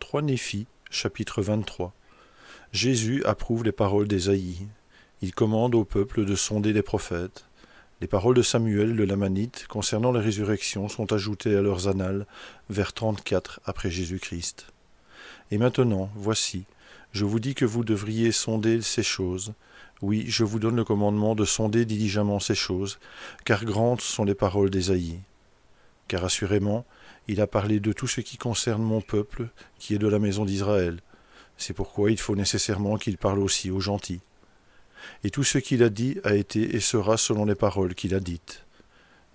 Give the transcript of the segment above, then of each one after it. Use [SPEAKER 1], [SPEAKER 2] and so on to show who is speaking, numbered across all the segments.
[SPEAKER 1] 3 Néphi, chapitre 23. Jésus approuve les paroles d'Ésaïe. Il commande au peuple de sonder les prophètes. Les paroles de Samuel le Lamanite concernant la résurrection sont ajoutées à leurs annales vers 34 après Jésus-Christ. Et maintenant, voici, je vous dis que vous devriez sonder ces choses. Oui, je vous donne le commandement de sonder diligemment ces choses, car grandes sont les paroles d'Ésaïe. Car assurément, il a parlé de tout ce qui concerne mon peuple, qui est de la maison d'Israël. C'est pourquoi il faut nécessairement qu'il parle aussi aux gentils. Et tout ce qu'il a dit a été et sera selon les paroles qu'il a dites.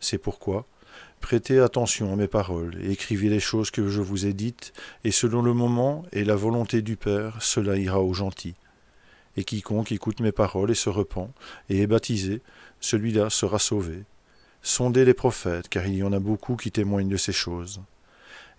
[SPEAKER 1] C'est pourquoi, prêtez attention à mes paroles, et écrivez les choses que je vous ai dites, et selon le moment et la volonté du Père, cela ira aux gentils. Et quiconque écoute mes paroles et se repent, et est baptisé, celui-là sera sauvé. Sondez les prophètes, car il y en a beaucoup qui témoignent de ces choses.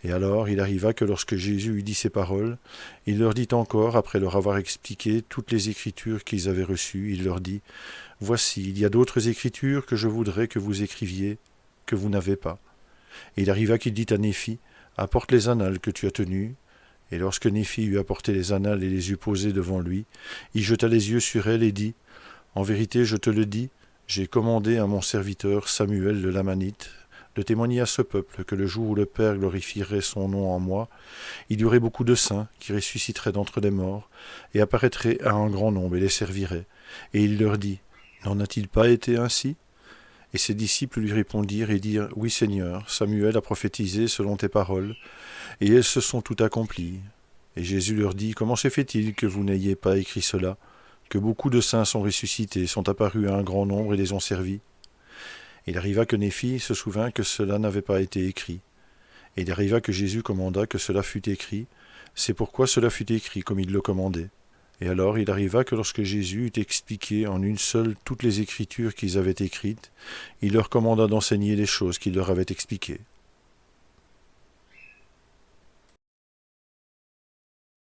[SPEAKER 1] Et alors il arriva que lorsque Jésus eut dit ces paroles, il leur dit encore, après leur avoir expliqué toutes les Écritures qu'ils avaient reçues, il leur dit, « Voici, il y a d'autres Écritures que je voudrais que vous écriviez, que vous n'avez pas. » Et il arriva qu'il dit à Néphi, « Apporte les annales que tu as tenues. » Et lorsque Néphi eut apporté les annales et les eut posées devant lui, il jeta les yeux sur elles et dit, « En vérité, je te le dis, j'ai commandé à mon serviteur Samuel le Lamanite de témoigner à ce peuple que le jour où le Père glorifierait son nom en moi, il y aurait beaucoup de saints qui ressusciteraient d'entre les morts et apparaîtraient à un grand nombre et les serviraient. Et il leur dit, n'en a-t-il pas été ainsi ? Et ses disciples lui répondirent et dirent, oui Seigneur, Samuel a prophétisé selon tes paroles, et elles se sont toutes accomplies. Et Jésus leur dit, comment se fait-il que vous n'ayez pas écrit cela ? Que beaucoup de saints sont ressuscités, sont apparus à un grand nombre et les ont servis. Il arriva que Néphi se souvint que cela n'avait pas été écrit. Et il arriva que Jésus commanda que cela fût écrit. C'est pourquoi cela fut écrit comme il le commandait. Et alors il arriva que lorsque Jésus eut expliqué en une seule toutes les Écritures qu'ils avaient écrites, il leur commanda d'enseigner les choses qu'il leur avait expliquées.